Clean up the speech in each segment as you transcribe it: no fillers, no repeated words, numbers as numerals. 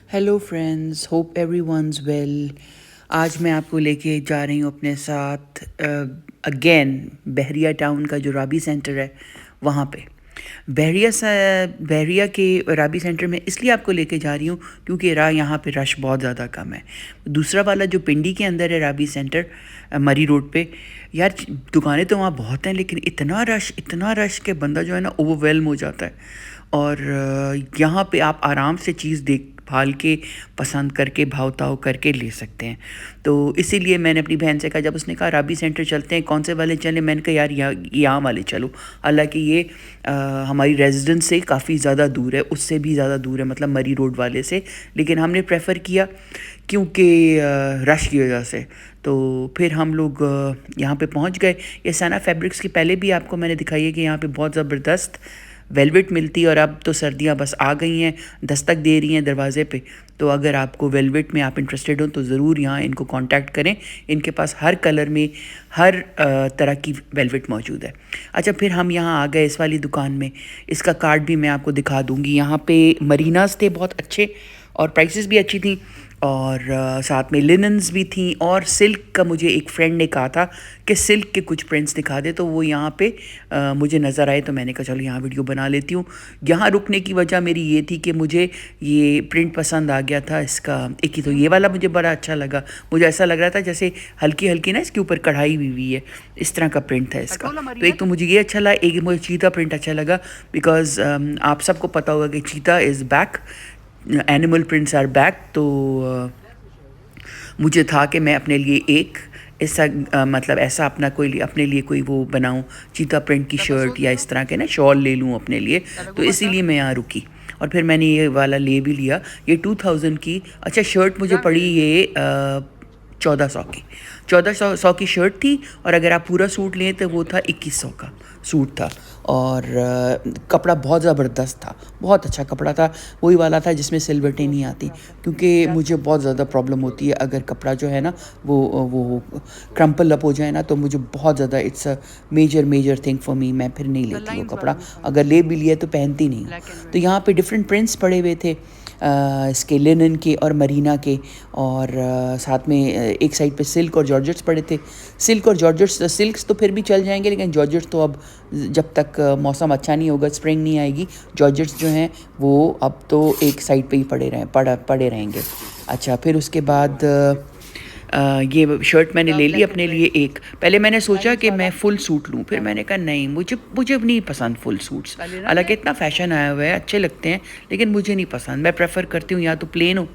Hello friends, hope everyone's well. आज मैं आपको लेके जा रही हूँ अपने साथ अगेन बहरिया टाउन का जो राबी सेंटर है वहाँ पे। बहरिया के राबी सेंटर में इसलिए आपको लेके जा रही हूँ क्योंकि यहाँ पे रश बहुत ज़्यादा कम है। दूसरा वाला जो पिंडी के अंदर है राबी सेंटर, मरी रोड पे, यार दुकानें तो वहाँ बहुत हैं लेकिन इतना रश के बंदा जो है ना ओवरवेलम हो जाता है। और यहाँ पे आप आराम से चीज़ देख भाल के पसंद करके भाव ताव करके ले सकते हैं। तो इसीलिए मैंने अपनी बहन से कहा, जब उसने कहा राबी सेंटर चलते हैं, कौन से वाले चलें, मैंने कहा यार यहाँ वाले चलो। हालांकि ये हमारी रेजिडेंस से काफ़ी ज़्यादा दूर है, उससे भी ज़्यादा दूर है, मतलब मरी रोड वाले से, लेकिन हमने प्रेफर किया क्योंकि रश की वजह से। तो फिर हम लोग यहाँ पे पहुँच गए। ये सना फैब्रिक्स की पहले भी आपको मैंने दिखाई है कि यहाँ पे बहुत ज़बरदस्त वेलवेट मिलती है, और अब तो सर्दियाँ बस आ गई हैं, दस्तक दे रही हैं दरवाज़े पे। तो अगर आपको वेलवेट में आप इंटरेस्टेड हो तो ज़रूर यहाँ इनको कांटेक्ट करें। इनके पास हर कलर में हर तरह की वेलवेट मौजूद है। अच्छा, फिर हम यहाँ आ गए इस वाली दुकान में। इसका कार्ड भी मैं आपको दिखा दूँगी। यहाँ पे मरीनास थे बहुत अच्छे और प्राइसेस भी अच्छी थी, और साथ में लिनन्स भी थी, और सिल्क का मुझे एक फ्रेंड ने कहा था कि सिल्क के कुछ प्रिंट्स दिखा दे, तो वो यहाँ पे मुझे नज़र आए, तो मैंने कहा चलो यहाँ वीडियो बना लेती हूँ। यहाँ रुकने की वजह मेरी ये थी कि मुझे ये प्रिंट पसंद आ गया था इसका। एक ही तो ये वाला मुझे बड़ा अच्छा लगा। मुझे ऐसा लग रहा था जैसे हल्की हल्की ना इसके ऊपर कढ़ाई हुई है, इस तरह का प्रिंट था इसका। तो एक तो मुझे ये अच्छा लगा, एक मुझे चीता प्रिंट अच्छा लगा, बिकॉज आप सबको पता होगा कि cheetah is back, animal prints are back. तो मुझे था कि मैं अपने लिए एक ऐसा मतलब ऐसा अपने लिए कोई वो बनाऊं, चीता प्रिंट की शर्ट या इस तरह के ना शॉल ले लूं अपने लिए। तो इसीलिए मैं यहाँ रुकी और फिर मैंने ये वाला ले भी लिया। ये 2000 की, अच्छा शर्ट मुझे पड़ी ये 1400 की, 1400 की शर्ट थी, और अगर आप पूरा सूट लें तो वो था 2100 का सूट था। और कपड़ा बहुत ज़बरदस्त था, बहुत अच्छा कपड़ा था। वही वाला था जिसमें सिलवटें नहीं आती, क्योंकि मुझे बहुत ज़्यादा प्रॉब्लम होती है अगर कपड़ा जो है ना वो क्रम्पल अप हो जाए ना, तो मुझे बहुत ज़्यादा it's a major thing for me. मैं फिर नहीं लेती वो कपड़ा, अगर ले भी लिया तो पहनती नहीं हूँ। तो यहाँ पे डिफरेंट प्रिंट्स पड़े हुए थे, इसके लिनन के और मरीना के, और साथ में एक साइड पे सिल्क और जॉर्जेट्स पड़े थे। सिल्क और जॉर्जेट्स, सिल्क्स तो फिर भी चल जाएंगे, लेकिन जॉर्जेट्स तो अब जब तक मौसम अच्छा नहीं होगा, स्प्रिंग नहीं आएगी, जॉर्जेट्स जो हैं वो अब तो एक साइड पे ही पड़े रहेंगे। अच्छा, फिर उसके बाद ये शर्ट मैंने ले ली अपने लिए एक। पहले मैंने सोचा कि मैं फुल सूट लूँ, फिर मैंने कहा नहीं, मुझे नहीं पसंद फुल सूट्स। हालांकि इतना फैशन आया हुआ है, अच्छे लगते हैं, लेकिन मुझे नहीं पसंद। मैं प्रेफर करती हूँ या तो प्लेन हो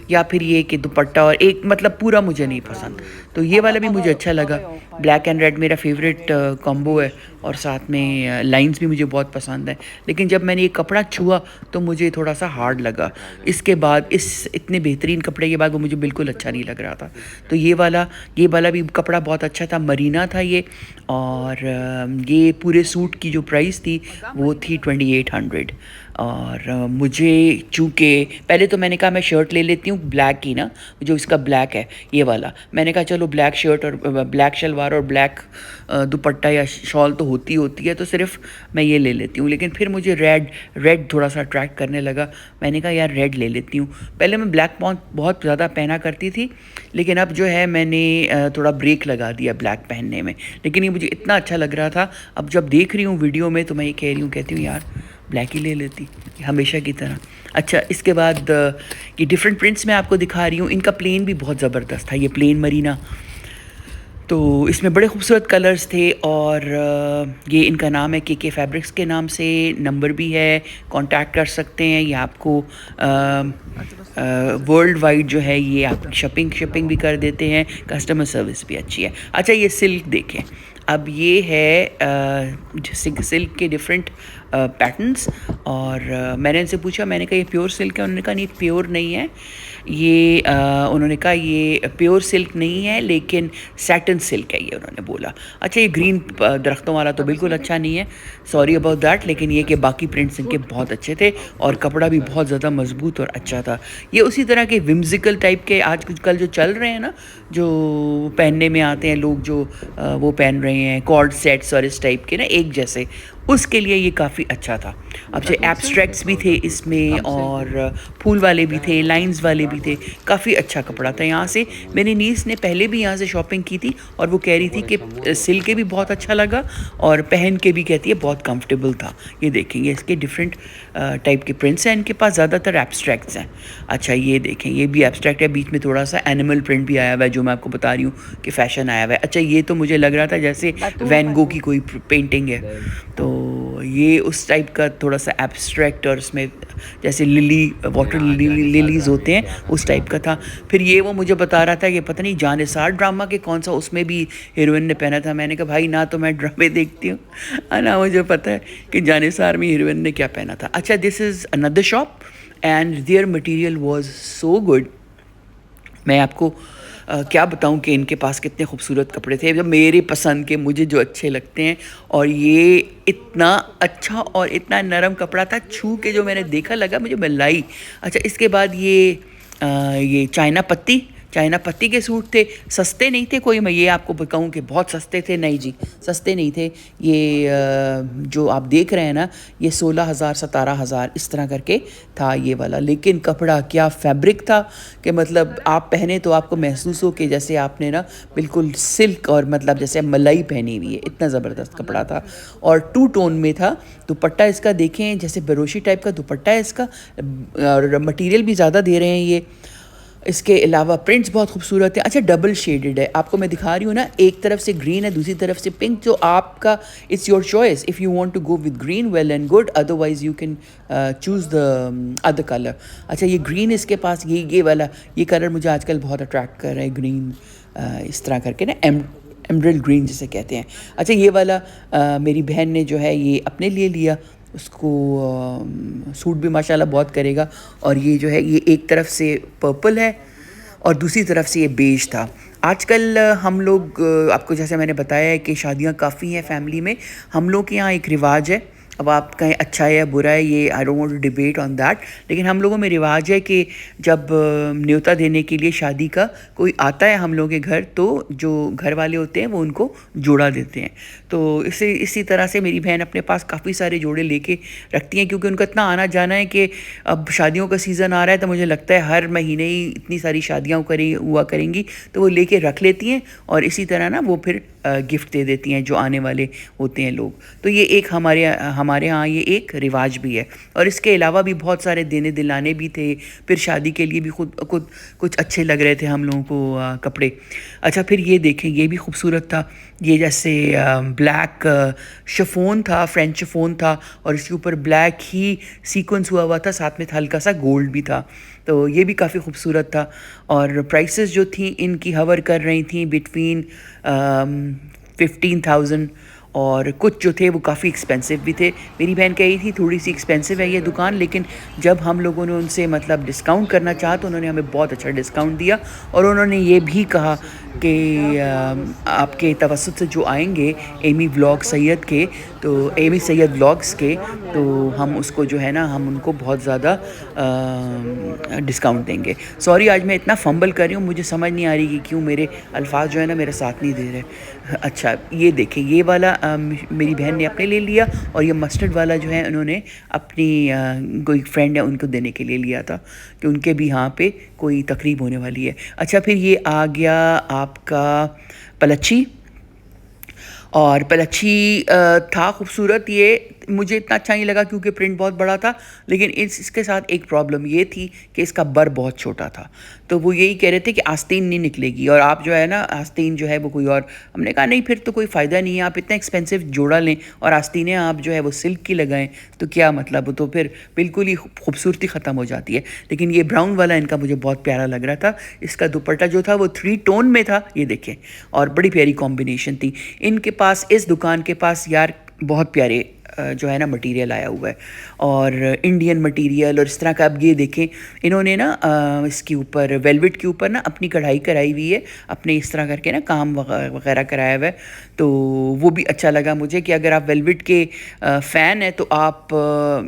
या फिर ये कि दुपट्टा और एक, मतलब पूरा मुझे नहीं पसंद। तो ये वाला भी मुझे अच्छा लगा। ब्लैक एंड रेड मेरा फेवरेट कॉम्बो है, और साथ में लाइंस भी मुझे बहुत पसंद है। लेकिन जब मैंने ये कपड़ा छुआ तो मुझे थोड़ा सा हार्ड लगा। इसके बाद इस इतने बेहतरीन कपड़े के बाद वो मुझे बिल्कुल अच्छा नहीं लग रहा था। तो ये वाला भी कपड़ा बहुत अच्छा था, मरीना था ये। और ये पूरे सूट की जो प्राइस थी वो थी 2800। और मुझे चूँकि पहले तो मैंने कहा मैं शर्ट ले लेती हूँ ब्लैक की ना, जो इसका ब्लैक है ये वाला। मैंने कहा चलो ब्लैक शर्ट और ब्लैक शलवार और ब्लैक दुपट्टा या शॉल तो होती है, तो सिर्फ मैं ये ले लेती हूँ। लेकिन फिर मुझे रेड थोड़ा सा अट्रैक्ट करने लगा। मैंने कहा यार रेड ले लेती हूँ। पहले मैं ब्लैक बहुत ज़्यादा पहना करती थी, लेकिन अब जो है मैंने थोड़ा ब्रेक लगा दिया ब्लैक पहनने में। लेकिन ये मुझे इतना अच्छा लग रहा था, अब जब देख रही हूँ वीडियो में तो मैं ये कहती हूँ यार ब्लैक ही ले लेती हमेशा की तरह। अच्छा, इसके बाद ये डिफरेंट प्रिंट्स मैं आपको दिखा रही हूँ। इनका प्लेन भी बहुत ज़बरदस्त था, ये प्लेन मरीना। तो इसमें बड़े खूबसूरत कलर्स थे, और ये इनका नाम है के फैब्रिक्स के नाम से। नंबर भी है, कांटेक्ट कर सकते हैं। ये आपको वर्ल्ड वाइड जो है ये आप शिपिंग भी कर देते हैं, कस्टमर सर्विस भी अच्छी है। अच्छा, ये सिल्क देखें। अब ये है सिल्क के डिफरेंट पैटर्न्स, और मैंने इनसे पूछा, मैंने कहा ये प्योर सिल्क है? उन्होंने कहा नहीं, प्योर नहीं है ये। उन्होंने कहा ये प्योर सिल्क नहीं है, लेकिन सैटिन सिल्क है ये, उन्होंने बोला। अच्छा, ये ग्रीन दरख्तों वाला तो बिल्कुल अच्छा नहीं है, सॉरी अबाउट दैट। लेकिन ये कि बाकी प्रिंट्स इनके बहुत अच्छे थे, और कपड़ा भी बहुत ज़्यादा मजबूत और अच्छा था। ये उसी तरह के विम्सिकल टाइप के आज कुछ कल जो चल रहे हैं ना, जो पहनने में आते हैं लोग, जो वो पहन रहे हैं कॉर्ड सेट्स और इस टाइप के ना एक जैसे, उसके लिए ये काफ़ी अच्छा था। अब जो एब्स्ट्रैक्ट्स भी थे इसमें और फूल वाले भी थे, लाइंस वाले भी थे, काफ़ी अच्छा कपड़ा था। यहाँ से मेरी नीस ने पहले भी यहाँ से शॉपिंग की थी और वो कह रही थी कि सिल के भी बहुत अच्छा लगा और पहन के भी कहती है बहुत कंफर्टेबल था। ये देखेंगे इसके डिफरेंट टाइप के प्रिंट्स हैं, इनके पास ज़्यादातर एब्स्ट्रैक्ट्स हैं। अच्छा ये देखें, ये भी एब्स्ट्रैक्ट है, बीच में थोड़ा सा एनिमल प्रिंट भी आया हुआ है जो मैं आपको बता रही हूँ कि फ़ैशन आया हुआ है। अच्छा ये तो मुझे लग रहा था जैसे वैन गो की कोई पेंटिंग है, तो ये उस टाइप का थोड़ा सा एब्स्ट्रैक्ट और उसमें जैसे लिली वाटर लिलीज होते हैं उस टाइप का था। फिर ये वो मुझे बता रहा था कि पता नहीं जानिसार ड्रामा के कौन सा उसमें भी हीरोइन ने पहना था। मैंने कहा भाई ना तो मैं ड्रामे देखती हूँ ना मुझे पता है कि जानिसार में हीरोइन ने क्या पहना था। अच्छा this is another shop and there material was so good. मैं आपको क्या बताऊं कि इनके पास कितने खूबसूरत कपड़े थे जो मेरे पसंद के, मुझे जो अच्छे लगते हैं। और ये इतना अच्छा और इतना नरम कपड़ा था, छू के जो मैंने देखा लगा मुझे मलाई। अच्छा इसके बाद ये चाइना पत्ती के सूट थे, सस्ते नहीं थे कोई, मैं ये आपको बताऊं कि बहुत सस्ते थे, नहीं जी सस्ते नहीं थे। ये जो आप देख रहे हैं ना ये 16,000 17,000 इस तरह करके था ये वाला, लेकिन कपड़ा क्या फैब्रिक था कि मतलब आप पहने तो आपको महसूस हो कि जैसे आपने ना बिल्कुल सिल्क और मतलब जैसे मलाई पहनी हुई है, इतना ज़बरदस्त कपड़ा था। और टू टोन में था। दुपट्टा इसका देखें जैसे बरोशी टाइप का दुपट्टा है इसका, और मटेरियल भी ज़्यादा दे रहे हैं ये। इसके अलावा प्रिंट्स बहुत खूबसूरत है। अच्छा डबल शेडेड है, आपको मैं दिखा रही हूँ ना, एक तरफ से ग्रीन है दूसरी तरफ से पिंक, जो आपका it's your choice if you want to go with green well and good, otherwise you can choose the other colour. अच्छा ये ग्रीन इसके पास ये वाला ये कलर मुझे आजकल बहुत अट्रैक्ट कर रहा है, ग्रीन इस तरह करके ना एमरल्ड ग्रीन जिसे कहते हैं। अच्छा ये वाला मेरी बहन ने जो है ये अपने लिए लिया, उसको सूट भी माशाल्लाह बहुत करेगा। और ये जो है ये एक तरफ से पर्पल है और दूसरी तरफ से ये बेज था। आजकल हम लोग आपको जैसे मैंने बताया है कि शादियां काफ़ी हैं फैमिली में। हम लोग के यहाँ एक रिवाज है, अब आप कहें अच्छा है या बुरा है, ये I don't want to debate on that, लेकिन हम लोगों में रिवाज है कि जब न्योता देने के लिए शादी का कोई आता है हम लोगों के घर, तो जो घर वाले होते हैं वो उनको जोड़ा देते हैं। तो इसी तरह से मेरी बहन अपने पास काफ़ी सारे जोड़े लेके रखती हैं, क्योंकि उनका इतना आना जाना है कि अब शादियों का सीज़न आ रहा है तो मुझे लगता है हर महीने ही इतनी सारी शादियाँ हुआ करेंगी, तो वो लेके रख लेती हैं और इसी तरह ना वो फिर गिफ्ट दे देती हैं जो आने वाले होते हैं लोग। तो ये एक हमारे यहाँ ये एक रिवाज भी है। और इसके अलावा भी बहुत सारे देने दिलाने भी थे, फिर शादी के लिए भी खुद कुछ अच्छे लग रहे थे हम लोगों को कपड़े। अच्छा फिर ये देखें, ये भी खूबसूरत था। ये जैसे ब्लैक शिफॉन था, फ्रेंच शिफॉन था और इसके ऊपर ब्लैक ही सीक्वेंस हुआ था, साथ में हल्का सा गोल्ड भी था। तो ये भी काफ़ी खूबसूरत था। और प्राइसेस जो थी इनकी हवर कर रही थी बिटवीन 15,000 और कुछ जो थे वो काफ़ी एक्सपेंसिव भी थे। मेरी बहन कही थी थोड़ी सी एक्सपेंसिव है ये दुकान, लेकिन जब हम लोगों ने उनसे मतलब डिस्काउंट करना चाहा तो उन्होंने हमें बहुत अच्छा डिस्काउंट दिया। और उन्होंने ये भी कहा कि आपके तवसुत से जो आएंगे एमी सैयद व्लॉग्स के, तो हम उसको जो है ना हम उनको बहुत ज़्यादा डिस्काउंट देंगे। सॉरी आज मैं इतना फंबल कर रही हूँ, मुझे समझ नहीं आ रही कि क्यों मेरे अल्फाज जो है ना मेरा साथ नहीं दे रहे। अच्छा ये देखिए, ये वाला मेरी बहन ने अपने लिए लिया और ये मस्टर्ड वाला जो है उन्होंने अपनी कोई फ्रेंड है उनको देने के लिए लिया था कि उनके भी यहाँ पे कोई तकरीब होने वाली है। अच्छा फिर ये आ गया आपका पलच्छी, और पलच्छी था खूबसूरत। ये मुझे इतना अच्छा नहीं लगा क्योंकि प्रिंट बहुत बड़ा था, लेकिन इसके साथ एक प्रॉब्लम ये थी कि इसका बर बहुत छोटा था। तो वो यही कह रहे थे कि आस्तीन नहीं निकलेगी और आप जो है ना आस्तीन जो है वो कोई और, हमने कहा नहीं फिर तो कोई फ़ायदा नहीं है, आप इतना एक्सपेंसिव जोड़ा लें और आस्तीनें आप जो है वो सिल्क की लगाएं तो क्या मतलब, तो फिर बिल्कुल ही खूबसूरती ख़त्म हो जाती है। लेकिन ये ब्राउन वाला इनका मुझे बहुत प्यारा लग रहा था। इसका दुपट्टा जो था वो 3 टोन में था, ये देखें, और बड़ी प्यारी कॉम्बिनेशन थी। इनके पास इस दुकान के पास यार बहुत प्यारे जो है ना मटेरियल आया हुआ है और इंडियन मटेरियल और इस तरह का। अब ये देखें इन्होंने ना इसके ऊपर वेलवेट के ऊपर ना अपनी कढ़ाई कराई हुई है, अपने इस तरह करके ना काम वगैरह कराया हुआ है। तो वो भी अच्छा लगा मुझे कि अगर आप वेलवेट के फ़ैन हैं तो आप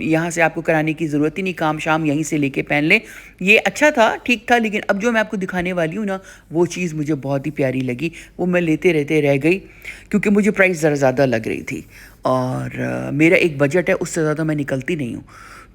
यहाँ से आपको कराने की ज़रूरत ही नहीं, काम शाम यहीं से लेके पहन लें। ये अच्छा था, ठीक था, लेकिन अब जो मैं आपको दिखाने वाली हूँ ना वो चीज़ मुझे बहुत ही प्यारी लगी, वो मैं लेते रहते रह गई क्योंकि मुझे प्राइस ज़रा ज़्यादा लग रही थी। और मेरा एक बजट है, उससे ज़्यादा मैं निकलती नहीं हूँ।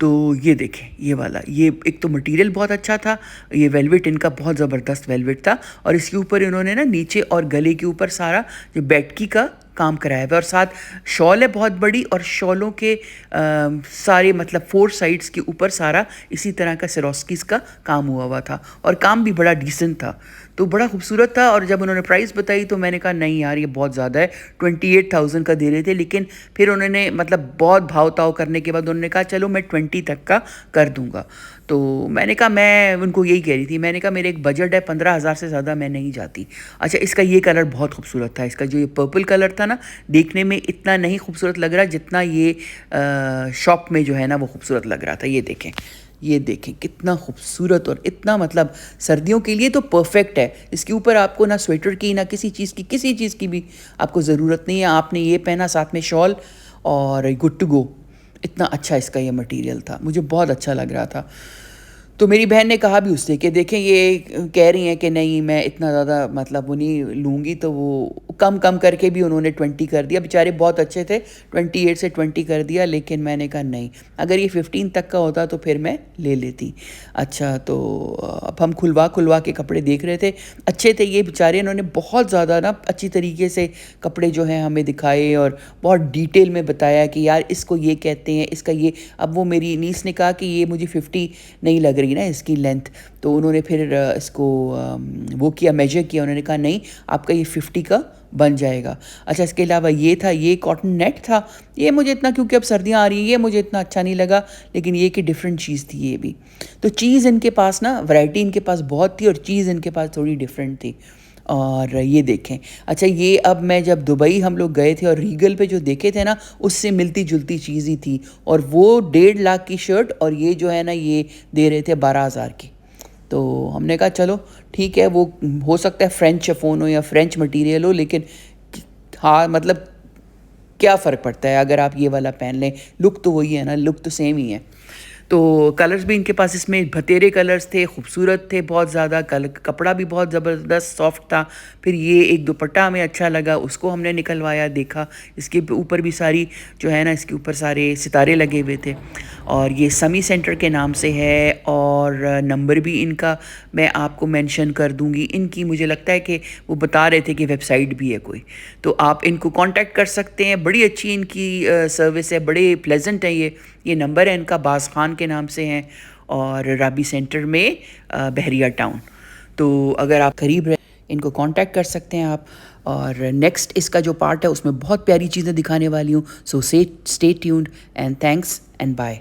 तो ये देखें, ये वाला, ये एक तो मटेरियल बहुत अच्छा था, ये वेलवेट इनका बहुत ज़बरदस्त वेलवेट था, और इसके ऊपर इन्होंने ना नीचे और गले के ऊपर सारा जो बैठकी का काम कराया हुआ है, और साथ शॉल है बहुत बड़ी, और शॉलों के सारे मतलब 4 साइड्स के ऊपर सारा इसी तरह का सिरोस्कीज़ का काम हुआ हुआ था, और काम भी बड़ा डिसेंट था, तो बड़ा खूबसूरत था। और जब उन्होंने प्राइस बताई तो मैंने कहा नहीं यार, ये बहुत ज़्यादा है, 28,000 का दे रहे थे, लेकिन फिर उन्होंने मतलब बहुत भाव ताव करने के बाद उन्होंने कहा चलो मैं 20 तक का कर दूंगा। तो मैंने कहा, मैं उनको यही कह रही थी, मैंने कहा मेरे एक बजट है 15,000 से ज़्यादा मैं नहीं जाती। अच्छा, इसका ये कलर बहुत खूबसूरत था, इसका जो ये पर्पल कलर था ना, देखने में इतना नहीं खूबसूरत लग रहा जितना ये शॉप में जो है ना वो खूबसूरत लग रहा था। ये देखें, ये देखें कितना खूबसूरत, और इतना मतलब सर्दियों के लिए तो परफेक्ट है। इसके ऊपर आपको ना स्वेटर की ना किसी चीज़ की भी आपको ज़रूरत नहीं है। आपने ये पहना, साथ में शॉल, और गुड टू गो। इतना अच्छा इसका ये मटेरियल था, मुझे बहुत अच्छा लग रहा था। तो मेरी बहन ने कहा भी उससे कि देखें, ये कह रही हैं कि नहीं मैं इतना ज़्यादा मतलब वो नहीं लूँगी, तो वो कम कम करके भी उन्होंने 20 कर दिया। बेचारे बहुत अच्छे थे, 28 से 20 कर दिया, लेकिन मैंने कहा नहीं, अगर ये 15 तक का होता तो फिर मैं ले लेती। अच्छा, तो अब हम खुलवा के कपड़े देख रहे थे, अच्छे थे ये बेचारे, इन्होंने बहुत ज़्यादा ना अच्छी तरीके से कपड़े जो हैं हमें दिखाए, और बहुत डिटेल में बताया कि यार इसको ये कहते हैं, इसका ये। अब वो मेरी नीस ने कहा कि ये मुझे 50 नहीं लग रही ना इसकी लेंथ, तो उन्होंने फिर इसको वो किया, मेजर किया, उन्होंने कहा नहीं आपका ये 50 का बन जाएगा। अच्छा, इसके अलावा ये था, ये कॉटन नेट था, ये मुझे इतना, क्योंकि अब सर्दियाँ आ रही हैं, ये मुझे इतना अच्छा नहीं लगा, लेकिन ये कि डिफरेंट चीज़ थी ये भी। तो चीज़ इनके पास ना, वैरायटी इनके पास बहुत थी, और चीज़ इनके पास थोड़ी डिफरेंट थी। और ये देखें, अच्छा ये अब मैं जब दुबई हम लोग गए थे और रीगल पे जो देखे थे ना, उससे मिलती जुलती चीज़ ही थी, और वो 1.5 लाख की शर्ट, और ये जो है ना ये दे रहे थे 12,000 की। तो हमने कहा चलो ठीक है, वो हो सकता है फ्रेंच शिफॉन हो या फ्रेंच मटेरियल हो, लेकिन हाँ मतलब क्या फ़र्क पड़ता है अगर आप ये वाला पहन लें, लुक तो वही है ना, लुक तो सेम ही है। तो कलर्स भी इनके पास इसमें भतेरे कलर्स थे, खूबसूरत थे बहुत ज़्यादा, कपड़ा भी बहुत ज़बरदस्त सॉफ्ट था। फिर ये एक दुपट्टा हमें अच्छा लगा, उसको हमने निकलवाया, देखा इसके ऊपर भी सारी जो है ना, इसके ऊपर सारे सितारे लगे हुए थे, और ये समी सेंटर के नाम से है, और नंबर भी इनका मैं आपको मेंशन कर दूंगी। इनकी मुझे लगता है कि वो बता रहे थे कि वेबसाइट भी है कोई, तो आप इनको कांटेक्ट कर सकते हैं। बड़ी अच्छी इनकी सर्विस है, बड़े प्लेजेंट है। ये नंबर है इनका, बाज़ खान के नाम से हैं, और राबी सेंटर में बहरिया टाउन। तो अगर आप करीब रहे, इनको कांटेक्ट कर सकते हैं आप। और नेक्स्ट इसका जो पार्ट है उसमें बहुत प्यारी चीज़ें दिखाने वाली हूँ, so stay tuned, and thanks and bye.